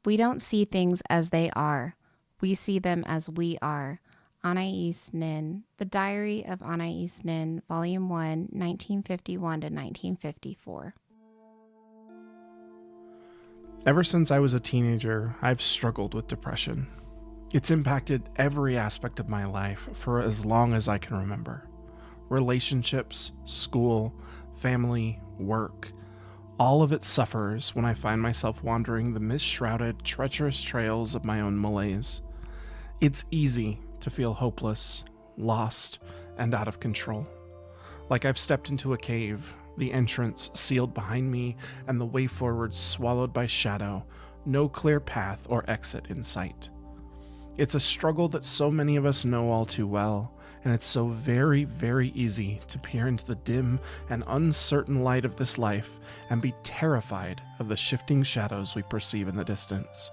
We don't see things as they are. We see them as we are. Anais Nin, The Diary of Anais Nin, Volume 1, 1951 to 1954. Ever since I was a teenager, I've struggled with depression. It's impacted every aspect of my life for as long as I can remember. Relationships, school, family, work. All of it suffers when I find myself wandering the mist-shrouded, treacherous trails of my own malaise. It's easy to feel hopeless, lost, and out of control. Like I've stepped into a cave, the entrance sealed behind me, and the way forward swallowed by shadow, no clear path or exit in sight. It's a struggle that so many of us know all too well, and it's so very, very easy to peer into the dim and uncertain light of this life and be terrified of the shifting shadows we perceive in the distance.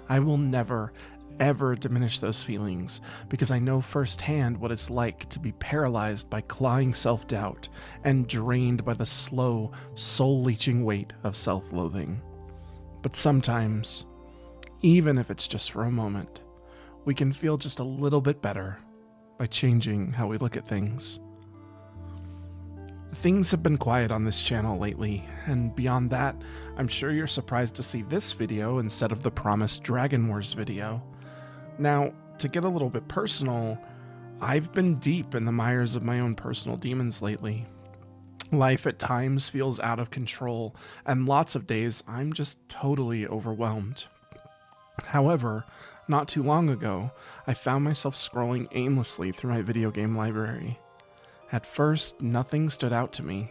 I will never, ever diminish those feelings because I know firsthand what it's like to be paralyzed by clawing self-doubt and drained by the slow, soul-leeching weight of self-loathing. But sometimes, even if it's just for a moment, we can feel just a little bit better by changing how we look at things. Things have been quiet on this channel lately, and beyond that, I'm sure you're surprised to see this video instead of the promised Dragon Wars video. Now, to get a little bit personal, I've been deep in the mires of my own personal demons lately. Life at times feels out of control, and lots of days I'm just totally overwhelmed. However, not too long ago, I found myself scrolling aimlessly through my video game library. At first, nothing stood out to me.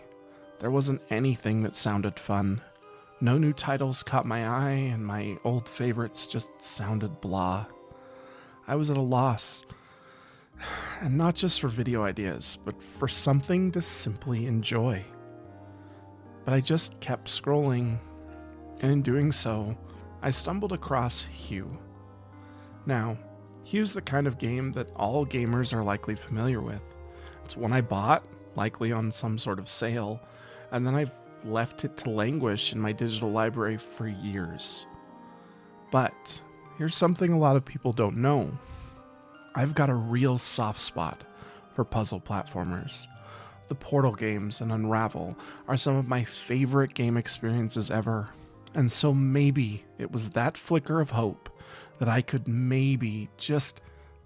There wasn't anything that sounded fun. No new titles caught my eye, and my old favorites just sounded blah. I was at a loss. And not just for video ideas, but for something to simply enjoy. But I just kept scrolling, and in doing so, I stumbled across Hue. Now, Hue's the kind of game that all gamers are likely familiar with. It's one I bought, likely on some sort of sale, and then I've left it to languish in my digital library for years. But here's something a lot of people don't know. I've got a real soft spot for puzzle platformers. The Portal games and Unravel are some of my favorite game experiences ever, and so maybe it was that flicker of hope that I could maybe, just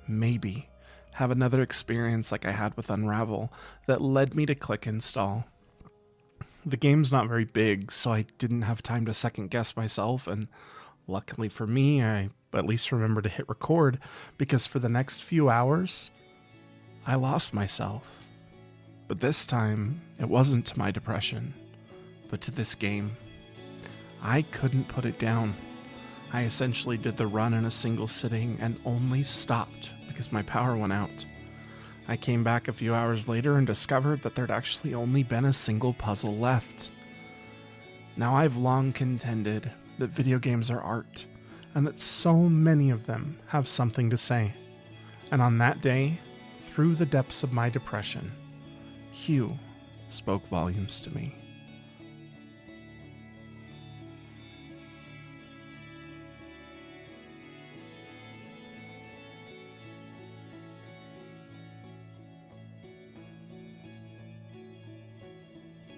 maybe, have another experience like I had with Unravel that led me to click install. The game's not very big, so I didn't have time to second guess myself, and luckily for me, I at least remembered to hit record, because for the next few hours, I lost myself. But this time, it wasn't to my depression, but to this game. I couldn't put it down. I essentially did the run in a single sitting and only stopped because my power went out. I came back a few hours later and discovered that there'd actually only been a single puzzle left. Now, I've long contended that video games are art, and that so many of them have something to say. And on that day, through the depths of my depression, Hue spoke volumes to me.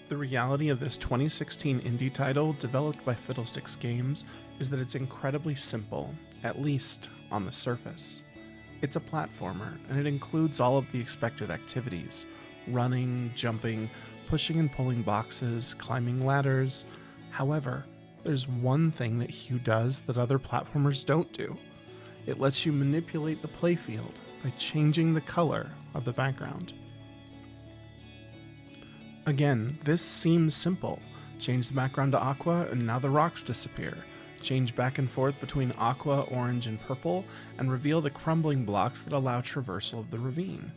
The reality of this 2016 indie title, developed by Fiddlesticks Games, is that it's incredibly simple, at least on the surface. It's a platformer, and it includes all of the expected activities: running, jumping, pushing and pulling boxes, climbing ladders. However, there's one thing that Hue does that other platformers don't do. It lets you manipulate the playfield by changing the color of the background. Again, this seems simple. Change the background to aqua and now the rocks disappear. Change back and forth between aqua, orange, and purple and reveal the crumbling blocks that allow traversal of the ravine.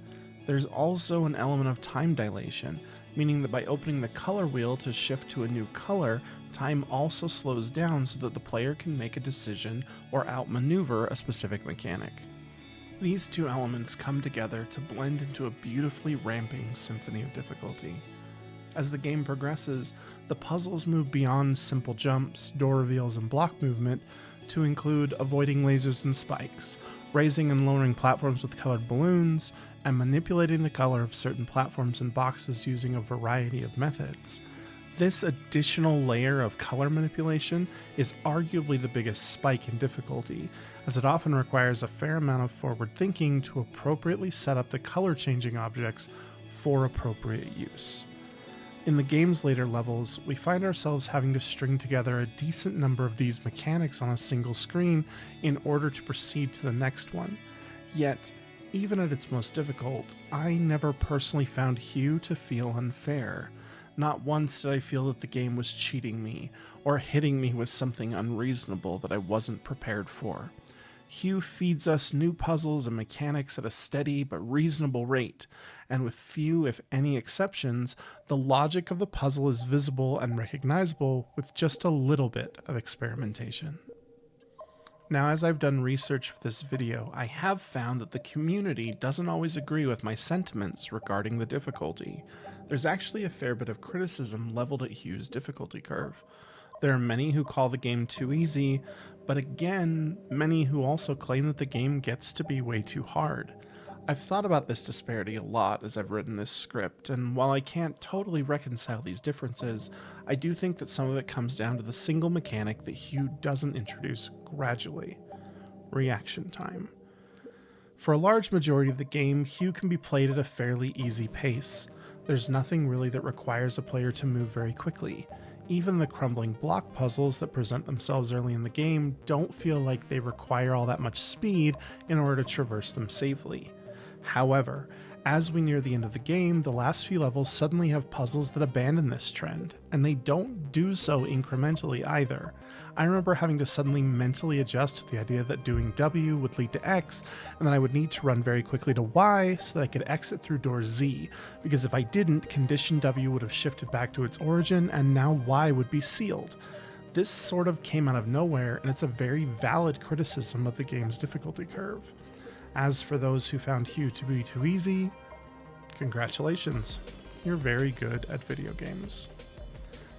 There's also an element of time dilation, meaning that by opening the color wheel to shift to a new color, time also slows down so that the player can make a decision or outmaneuver a specific mechanic. These two elements come together to blend into a beautifully ramping symphony of difficulty. As the game progresses, the puzzles move beyond simple jumps, door reveals, and block movement to include avoiding lasers and spikes, raising and lowering platforms with colored balloons, and manipulating the color of certain platforms and boxes using a variety of methods. This additional layer of color manipulation is arguably the biggest spike in difficulty, as it often requires a fair amount of forward thinking to appropriately set up the color changing objects for appropriate use. In the game's later levels, we find ourselves having to string together a decent number of these mechanics on a single screen in order to proceed to the next one. Yet, even at its most difficult, I never personally found Hue to feel unfair. Not once did I feel that the game was cheating me, or hitting me with something unreasonable that I wasn't prepared for. Hue feeds us new puzzles and mechanics at a steady but reasonable rate, and with few, if any, exceptions, the logic of the puzzle is visible and recognizable with just a little bit of experimentation. Now, as I've done research for this video, I have found that the community doesn't always agree with my sentiments regarding the difficulty. There's actually a fair bit of criticism leveled at Hue's difficulty curve. There are many who call the game too easy, but again, many who also claim that the game gets to be way too hard. I've thought about this disparity a lot as I've written this script, and while I can't totally reconcile these differences, I do think that some of it comes down to the single mechanic that Hue doesn't introduce gradually: reaction time. For a large majority of the game, Hue can be played at a fairly easy pace. There's nothing really that requires a player to move very quickly. Even the crumbling block puzzles that present themselves early in the game don't feel like they require all that much speed in order to traverse them safely. However, as we near the end of the game, the last few levels suddenly have puzzles that abandon this trend, and they don't do so incrementally either. I remember having to suddenly mentally adjust to the idea that doing W would lead to X, and then I would need to run very quickly to Y so that I could exit through door Z, because if I didn't, condition W would have shifted back to its origin, and now Y would be sealed. This sort of came out of nowhere, and it's a very valid criticism of the game's difficulty curve. As for those who found Hue to be too easy, congratulations, you're very good at video games.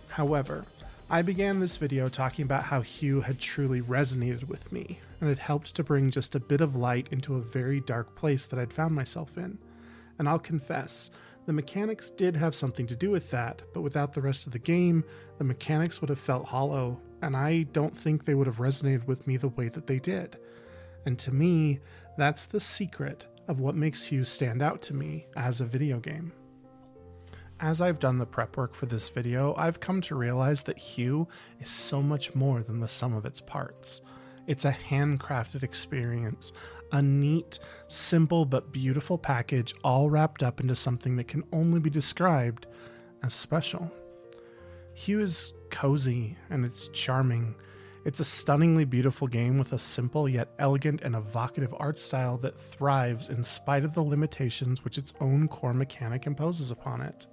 However, I began this video talking about how Hue had truly resonated with me, and it helped to bring just a bit of light into a very dark place that I'd found myself in. And I'll confess, the mechanics did have something to do with that, but without the rest of the game, the mechanics would have felt hollow, and I don't think they would have resonated with me the way that they did. And to me, that's the secret of what makes Hue stand out to me as a video game. As I've done the prep work for this video, I've come to realize that Hue is so much more than the sum of its parts. It's a handcrafted experience, a neat, simple but beautiful package all wrapped up into something that can only be described as special. Hue is cozy and it's charming. It's a stunningly beautiful game with a simple yet elegant and evocative art style that thrives in spite of the limitations which its own core mechanic imposes upon it.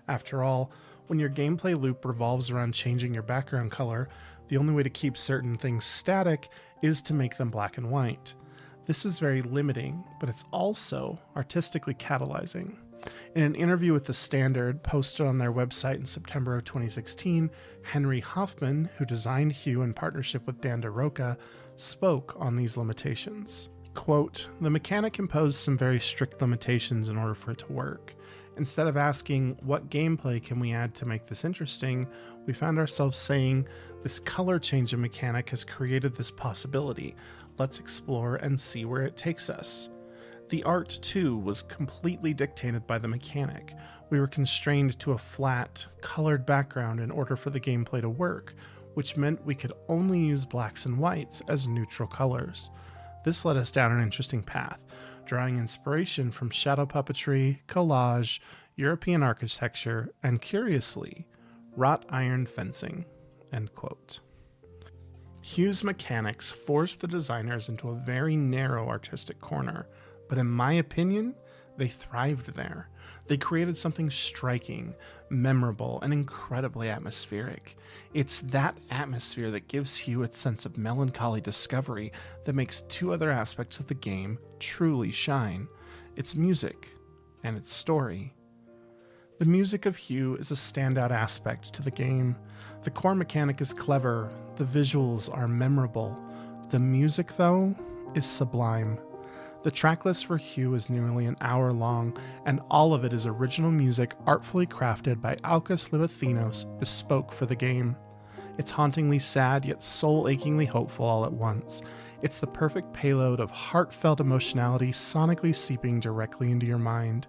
After all, when your gameplay loop revolves around changing your background color, the only way to keep certain things static is to make them black and white. This is very limiting, but it's also artistically catalyzing. In an interview with The Standard posted on their website in September of 2016, Henry Hoffman, who designed Hue in partnership with Dan DeRocca, spoke on these limitations. Quote, "The mechanic imposed some very strict limitations in order for it to work. Instead of asking, what gameplay can we add to make this interesting, we found ourselves saying, this color changing mechanic has created this possibility. Let's explore and see where it takes us. The art, too, was completely dictated by the mechanic. We were constrained to a flat, colored background in order for the gameplay to work, which meant we could only use blacks and whites as neutral colors. This led us down an interesting path, drawing inspiration from shadow puppetry, collage, European architecture, and curiously, wrought iron fencing." End quote. Hue's mechanics forced the designers into a very narrow artistic corner, but in my opinion, they thrived there. They created something striking, memorable, and incredibly atmospheric. It's that atmosphere that gives Hue its sense of melancholy discovery that makes two other aspects of the game truly shine: its music and its story. The music of Hue is a standout aspect to the game. The core mechanic is clever, the visuals are memorable, The music, though, is sublime. The tracklist for Hue is nearly an hour long, and all of it is original music artfully crafted by Alkis Livathinos, bespoke for the game. It's hauntingly sad, yet soul-achingly hopeful all at once. It's the perfect payload of heartfelt emotionality sonically seeping directly into your mind.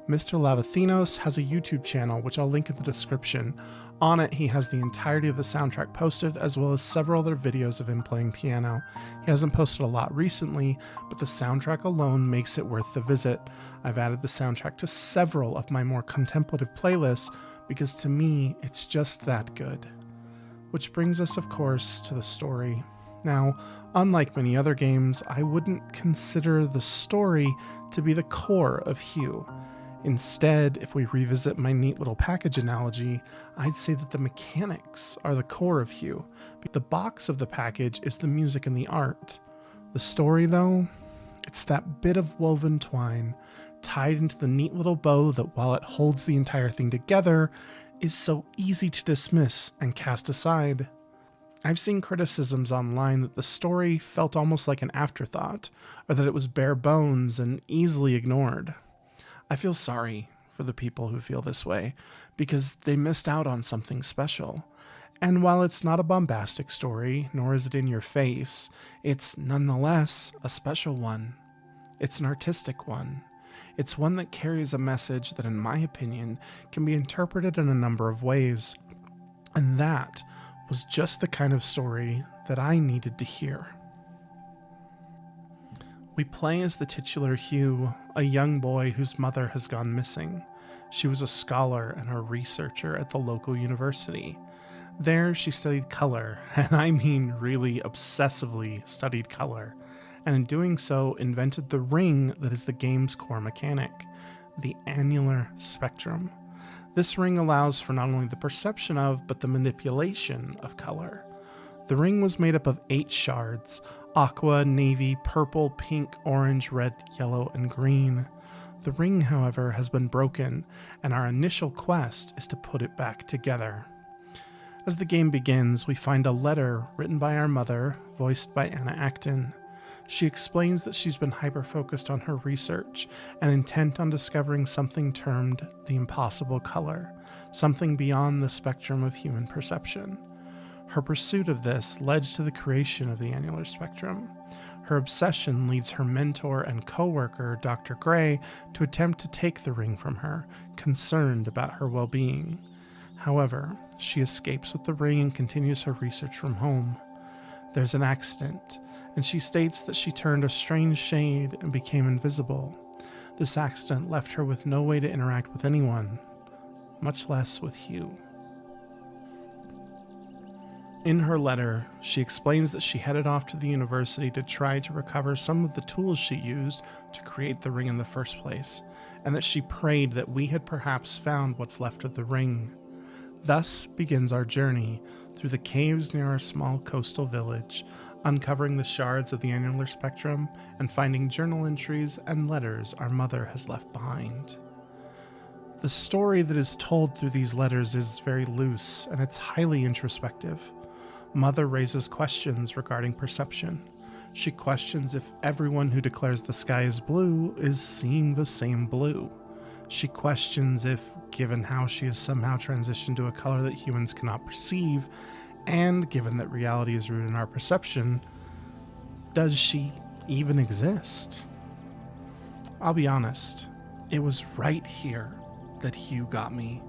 Mr. Livathinos has a YouTube channel, which I'll link in the description. On it, he has the entirety of the soundtrack posted, as well as several other videos of him playing piano. He hasn't posted a lot recently, but the soundtrack alone makes it worth the visit. I've added the soundtrack to several of my more contemplative playlists, because to me, it's just that good. Which brings us, of course, to the story. Now, unlike many other games, I wouldn't consider the story to be the core of Hue. Instead, if we revisit my neat little package analogy, I'd say that the mechanics are the core of Hue. The box of the package is the music and the art. The story, though, it's that bit of woven twine tied into the neat little bow that, while it holds the entire thing together, is so easy to dismiss and cast aside. I've seen criticisms online that the story felt almost like an afterthought, or that it was bare bones and easily ignored. I feel sorry for the people who feel this way, because they missed out on something special. And while it's not a bombastic story, nor is it in your face, it's nonetheless a special one. It's an artistic one. It's one that carries a message that, in my opinion, can be interpreted in a number of ways. And that was just the kind of story that I needed to hear. We play as the titular Hue, a young boy whose mother has gone missing. She was a scholar and a researcher at the local university. There she studied color, and I mean really obsessively studied color, and in doing so invented the ring that is the game's core mechanic, the annular spectrum. This ring allows for not only the perception of, but the manipulation of color. The ring was made up of 8 shards: aqua, navy, purple, pink, orange, red, yellow, and green. The ring, however, has been broken, and our initial quest is to put it back together. As the game begins, we find a letter written by our mother, voiced by Anna Acton. She explains that she's been hyper-focused on her research and intent on discovering something termed the impossible color, something beyond the spectrum of human perception. Her pursuit of this led to the creation of the annular spectrum. Her obsession leads her mentor and co-worker, Dr. Gray, to attempt to take the ring from her, concerned about her well-being. However, she escapes with the ring and continues her research from home. There's an accident, and she states that she turned a strange shade and became invisible. This accident left her with no way to interact with anyone, much less with Hue. In her letter, she explains that she headed off to the university to try to recover some of the tools she used to create the ring in the first place, and that she prayed that we had perhaps found what's left of the ring. Thus begins our journey through the caves near our small coastal village, uncovering the shards of the annular spectrum and finding journal entries and letters our mother has left behind. The story that is told through these letters is very loose, and it's highly introspective. Mother raises questions regarding perception. She questions if everyone who declares the sky is blue is seeing the same blue. She questions if, given how she has somehow transitioned to a color that humans cannot perceive, and given that reality is rooted in our perception, does she even exist? I'll be honest, it was right here that Hue got me.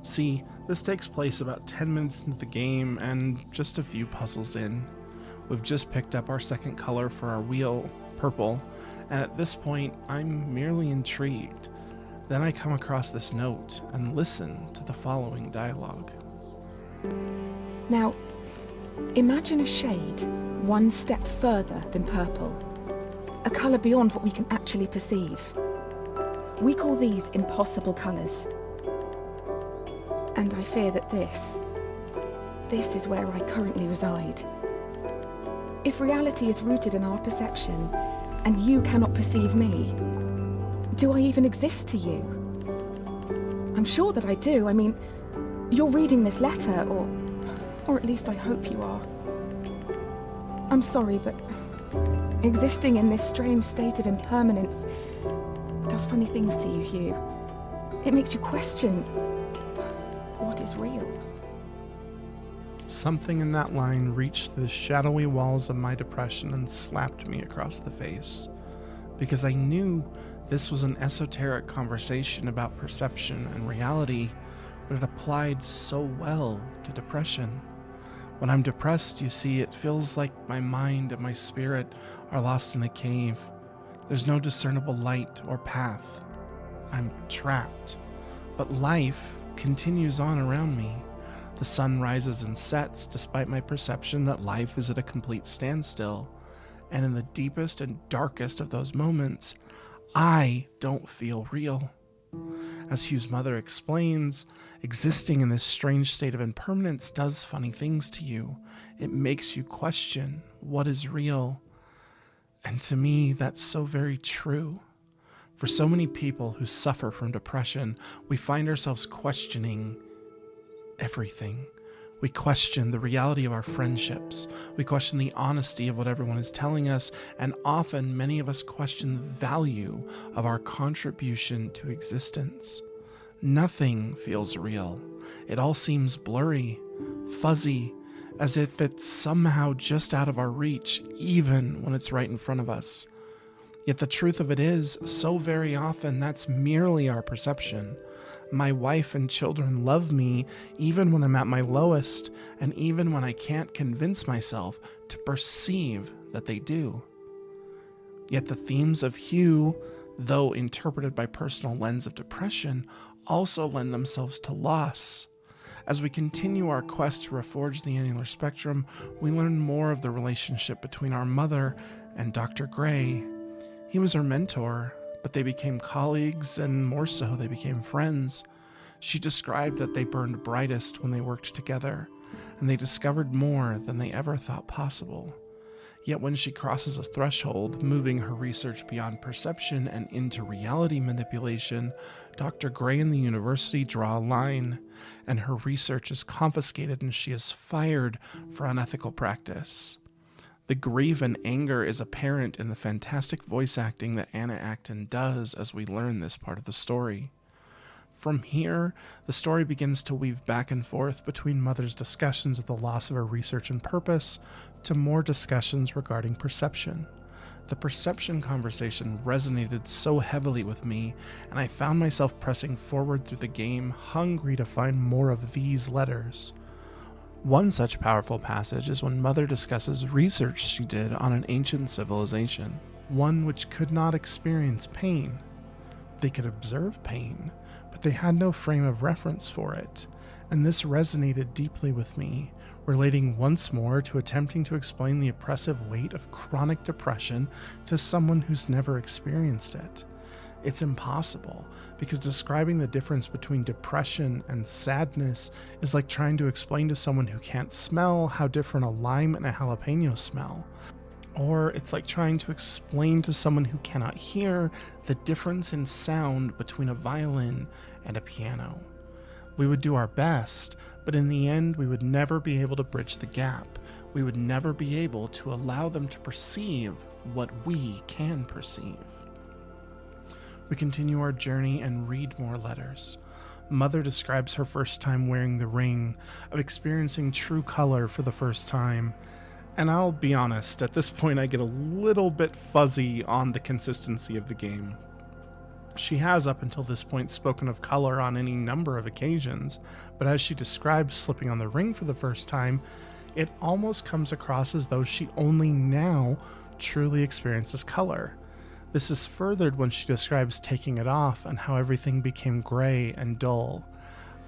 See, this takes place about 10 minutes into the game and just a few puzzles in. We've just picked up our second color for our wheel, purple, and at this point, I'm merely intrigued. Then I come across this note and listen to the following dialogue. Now, imagine a shade one step further than purple, a colour beyond what we can actually perceive. We call these impossible colours. And I fear that this is where I currently reside. If reality is rooted in our perception, and you cannot perceive me, do I even exist to you? I'm sure that I do. I mean, you're reading this letter, or at least I hope you are. I'm sorry, but existing in this strange state of impermanence does funny things to you, Hugh. It makes you question what is real. Something in that line reached the shadowy walls of my depression and slapped me across the face, because I knew this was an esoteric conversation about perception and reality, but it applied so well to depression. When I'm depressed, you see, it feels like my mind and my spirit are lost in a cave. There's no discernible light or path. I'm trapped. But life continues on around me. The sun rises and sets despite my perception that life is at a complete standstill. And in the deepest and darkest of those moments, I don't feel real. As Hugh's mother explains, existing in this strange state of impermanence does funny things to you. It makes you question what is real. And to me, that's so very true. For so many people who suffer from depression, we find ourselves questioning everything. We question the reality of our friendships. We question the honesty of what everyone is telling us, and often many of us question the value of our contribution to existence. Nothing feels real. It all seems blurry, fuzzy, as if it's somehow just out of our reach, even when it's right in front of us. Yet the truth of it is, so very often, that's merely our perception. My wife and children love me even when I'm at my lowest, and even when I can't convince myself to perceive that they do. Yet the themes of Hugh, though interpreted by personal lens of depression, also lend themselves to loss. As we continue our quest to reforge the annular spectrum, we learn more of the relationship between our mother and Dr. Gray. He was her mentor, but they became colleagues, and more so, they became friends. She described that they burned brightest when they worked together, and they discovered more than they ever thought possible. Yet when she crosses a threshold, moving her research beyond perception and into reality manipulation, Dr. Gray and the university draw a line, and her research is confiscated and she is fired for unethical practice. The grief and anger is apparent in the fantastic voice acting that Anna Acton does as we learn this part of the story. From here, the story begins to weave back and forth between Mother's discussions of the loss of her research and purpose to more discussions regarding perception. The perception conversation resonated so heavily with me, and I found myself pressing forward through the game, hungry to find more of these letters. One such powerful passage is when Mother discusses research she did on an ancient civilization, one which could not experience pain. They could observe pain, but they had no frame of reference for it, and this resonated deeply with me, relating once more to attempting to explain the oppressive weight of chronic depression to someone who's never experienced it. It's impossible, because describing the difference between depression and sadness is like trying to explain to someone who can't smell how different a lime and a jalapeno smell. Or it's like trying to explain to someone who cannot hear the difference in sound between a violin and a piano. We would do our best, but in the end, we would never be able to bridge the gap. We would never be able to allow them to perceive what we can perceive. We continue our journey and read more letters. Mother describes her first time wearing the ring, of experiencing true color for the first time. And I'll be honest, at this point I get a little bit fuzzy on the consistency of the game. She has up until this point spoken of color on any number of occasions, but as she describes slipping on the ring for the first time, it almost comes across as though she only now truly experiences color. This is furthered when she describes taking it off and how everything became gray and dull.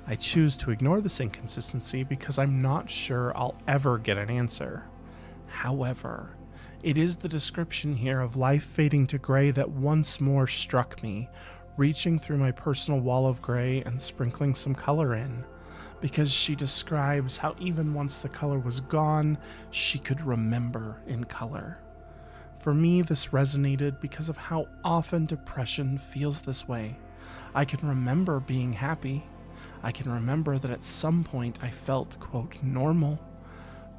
I choose to ignore this inconsistency because I'm not sure I'll ever get an answer. However, it is the description here of life fading to gray that once more struck me, reaching through my personal wall of gray and sprinkling some color in, because she describes how even once the color was gone, she could remember in color. For me, this resonated because of how often depression feels this way. I can remember being happy. I can remember that at some point I felt, quote, normal.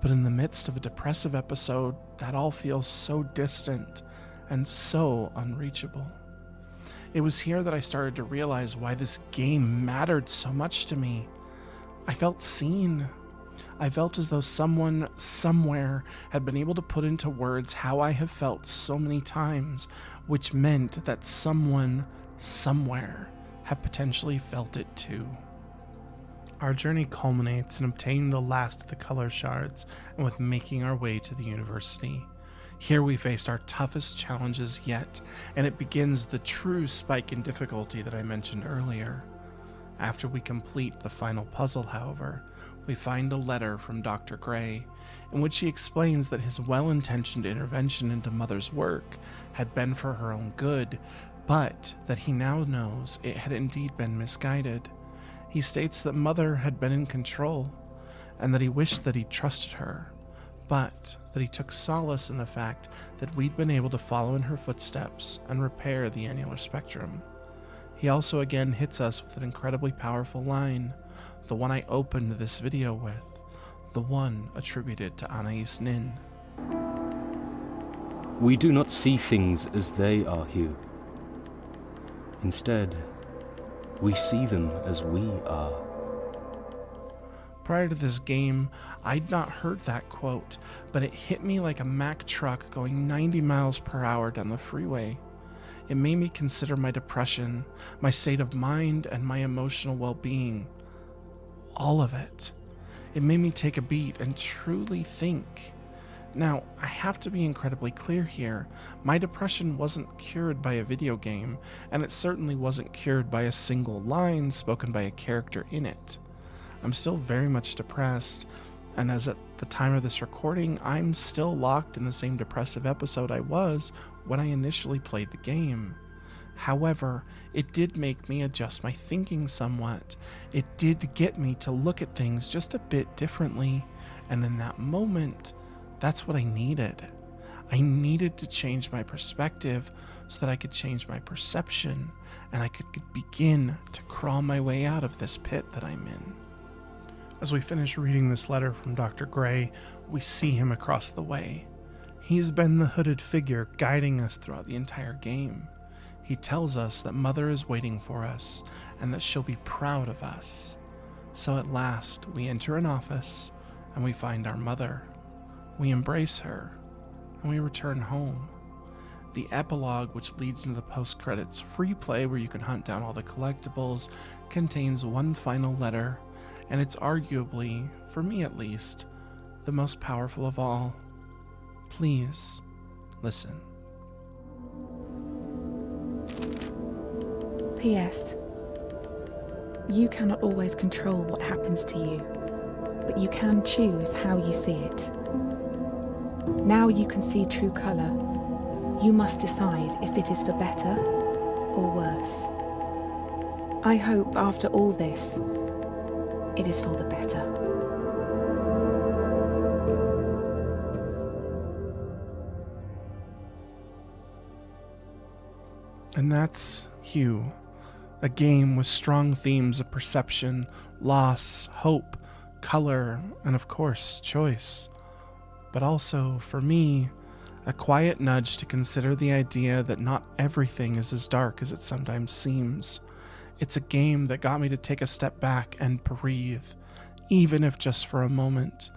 But in the midst of a depressive episode, that all feels so distant and so unreachable. It was here that I started to realize why this game mattered so much to me. I felt seen. I felt as though someone, somewhere, had been able to put into words how I have felt so many times, which meant that someone, somewhere, had potentially felt it too. Our journey culminates in obtaining the last of the color shards and with making our way to the university. Here we faced our toughest challenges yet, and it begins the true spike in difficulty that I mentioned earlier. After we complete the final puzzle, however, we find a letter from Dr. Gray, in which he explains that his well-intentioned intervention into Mother's work had been for her own good, but that he now knows it had indeed been misguided. He states that Mother had been in control, and that he wished that he trusted her, but that he took solace in the fact that we'd been able to follow in her footsteps and repair the annular spectrum. He also again hits us with an incredibly powerful line, the one I opened this video with, the one attributed to Anais Nin. We do not see things as they are, Hugh. Instead, we see them as we are. Prior to this game, I'd not heard that quote, but it hit me like a Mack truck going 90 miles per hour down the freeway. It made me consider my depression, my state of mind, and my emotional well-being. All of it. It made me take a beat and truly think. Now, I have to be incredibly clear here. My depression wasn't cured by a video game, and it certainly wasn't cured by a single line spoken by a character in it. I'm still very much depressed, and as at the time of this recording, I'm still locked in the same depressive episode I was when I initially played the game. However, it did make me adjust my thinking somewhat. It did get me to look at things just a bit differently, and in that moment, that's what I needed. I needed to change my perspective so that I could change my perception, and I could begin to crawl my way out of this pit that I'm in. As we finish reading this letter from Dr. Gray, we see him across the way. He's been the hooded figure guiding us throughout the entire game. He tells us that Mother is waiting for us and that she'll be proud of us. So at last, we enter an office and we find our mother. We embrace her and we return home. The epilogue, which leads into the post-credits free play where you can hunt down all the collectibles, contains one final letter, and it's arguably, for me at least, the most powerful of all. Please, listen. P.S. You cannot always control what happens to you, but you can choose how you see it. Now you can see true colour. You must decide if it is for better or worse. I hope after all this, it is for the better. And that's Hugh, a game with strong themes of perception, loss, hope, color, and of course, choice. But also, for me, a quiet nudge to consider the idea that not everything is as dark as it sometimes seems. It's a game that got me to take a step back and breathe, even if just for a moment.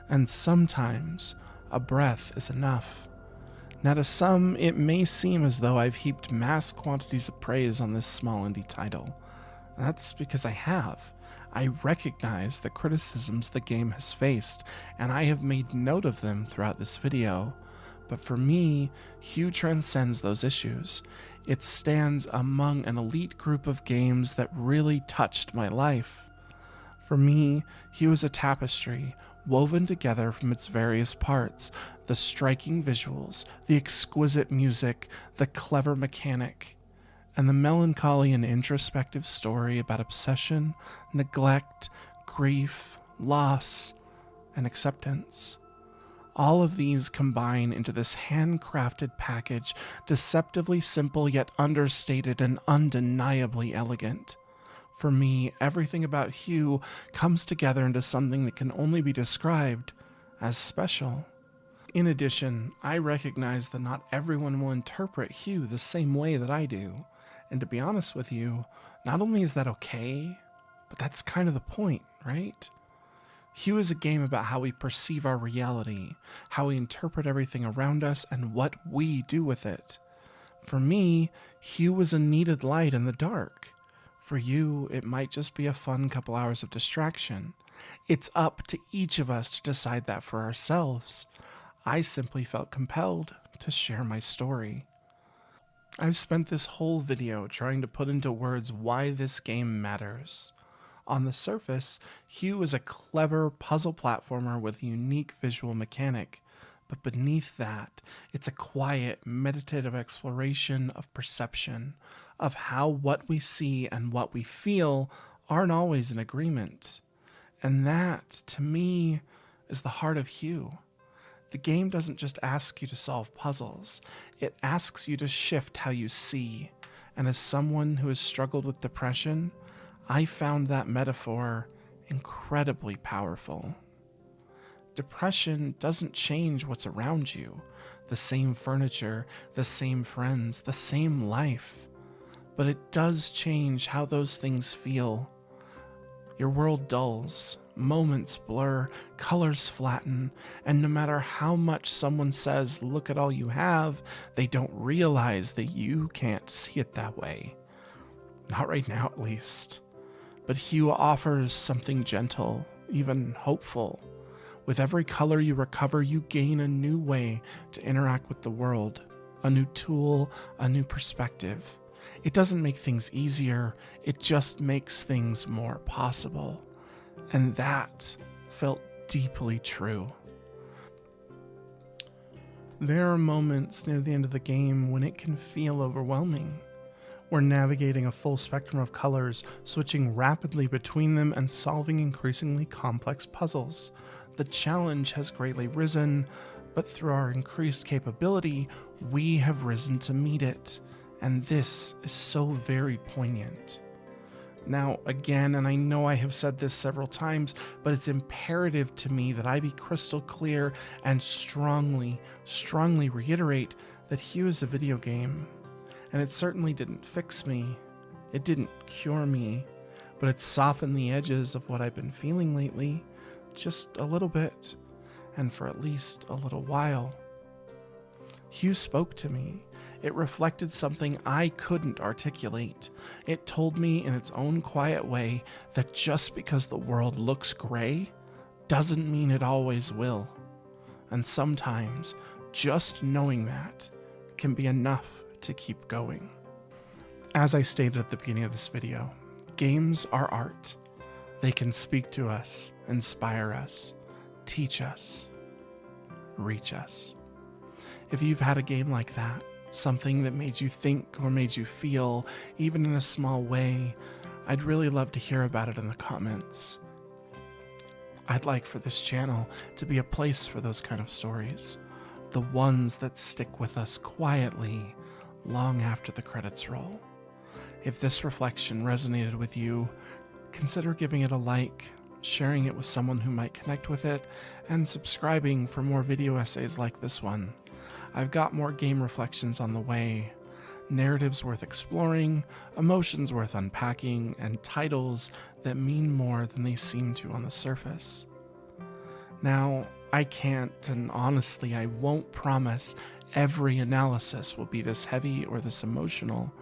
And sometimes, a breath is enough. Now to some, it may seem as though I've heaped mass quantities of praise on this small indie title. That's because I have. I recognize the criticisms the game has faced, and I have made note of them throughout this video. But for me, Hugh transcends those issues. It stands among an elite group of games that really touched my life. For me, Hugh is a tapestry, woven together from its various parts, the striking visuals, the exquisite music, the clever mechanic, and the melancholy and introspective story about obsession, neglect, grief, loss, and acceptance. All of these combine into this handcrafted package, deceptively simple yet understated and undeniably elegant. For me, everything about Hugh comes together into something that can only be described as special. In addition, I recognize that not everyone will interpret Hue the same way that I do. And to be honest with you, not only is that okay, but that's kind of the point, right? Hue is a game about how we perceive our reality, how we interpret everything around us, and what we do with it. For me, Hue was a needed light in the dark. For you, it might just be a fun couple hours of distraction. It's up to each of us to decide that for ourselves. I simply felt compelled to share my story. I've spent this whole video trying to put into words why this game matters. On the surface, Hue is a clever puzzle platformer with a unique visual mechanic, but beneath that, it's a quiet, meditative exploration of perception, of how what we see and what we feel aren't always in agreement. And that, to me, is the heart of Hue. The game doesn't just ask you to solve puzzles, it asks you to shift how you see. And as someone who has struggled with depression, I found that metaphor incredibly powerful. Depression doesn't change what's around you, the same furniture, the same friends, the same life. But it does change how those things feel. Your world dulls, moments blur, colors flatten, and no matter how much someone says, look at all you have, they don't realize that you can't see it that way. Not right now, at least. But Hue offers something gentle, even hopeful. With every color you recover, you gain a new way to interact with the world, a new tool, a new perspective. It doesn't make things easier, it just makes things more possible. And that felt deeply true. There are moments near the end of the game when it can feel overwhelming. We're navigating a full spectrum of colors, switching rapidly between them and solving increasingly complex puzzles. The challenge has greatly risen, but through our increased capability, we have risen to meet it. And this is so very poignant. Now, again, and I know I have said this several times, but it's imperative to me that I be crystal clear and strongly reiterate that Hue is a video game. And it certainly didn't fix me. It didn't cure me, but it softened the edges of what I've been feeling lately, just a little bit, and for at least a little while. Hue spoke to me. It reflected something I couldn't articulate. It told me in its own quiet way that just because the world looks gray doesn't mean it always will. And sometimes just knowing that can be enough to keep going. As I stated at the beginning of this video, games are art. They can speak to us, inspire us, teach us, reach us. If you've had a game like that, something that made you think or made you feel, even in a small way, I'd really love to hear about it in the comments. I'd like for this channel to be a place for those kind of stories, the ones that stick with us quietly long after the credits roll. If this reflection resonated with you, consider giving it a like, sharing it with someone who might connect with it, and subscribing for more video essays like this one. I've got more game reflections on the way, narratives worth exploring, emotions worth unpacking, and titles that mean more than they seem to on the surface. Now, I can't, and honestly I won't promise every analysis will be this heavy or this emotional,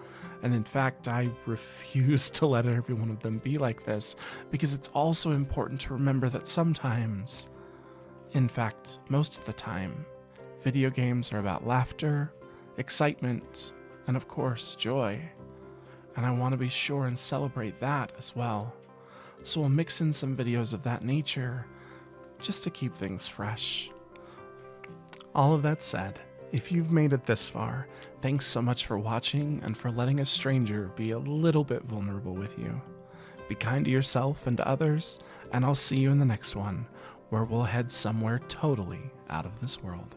and in fact I refuse to let every one of them be like this, because it's also important to remember that sometimes, in fact most of the time, video games are about laughter, excitement, and of course joy, and I want to be sure and celebrate that as well. So we'll mix in some videos of that nature just to keep things fresh. All of that said, if you've made it this far, thanks so much for watching and for letting a stranger be a little bit vulnerable with you. Be kind to yourself and to others, and I'll see you in the next one, where we'll head somewhere totally out of this world.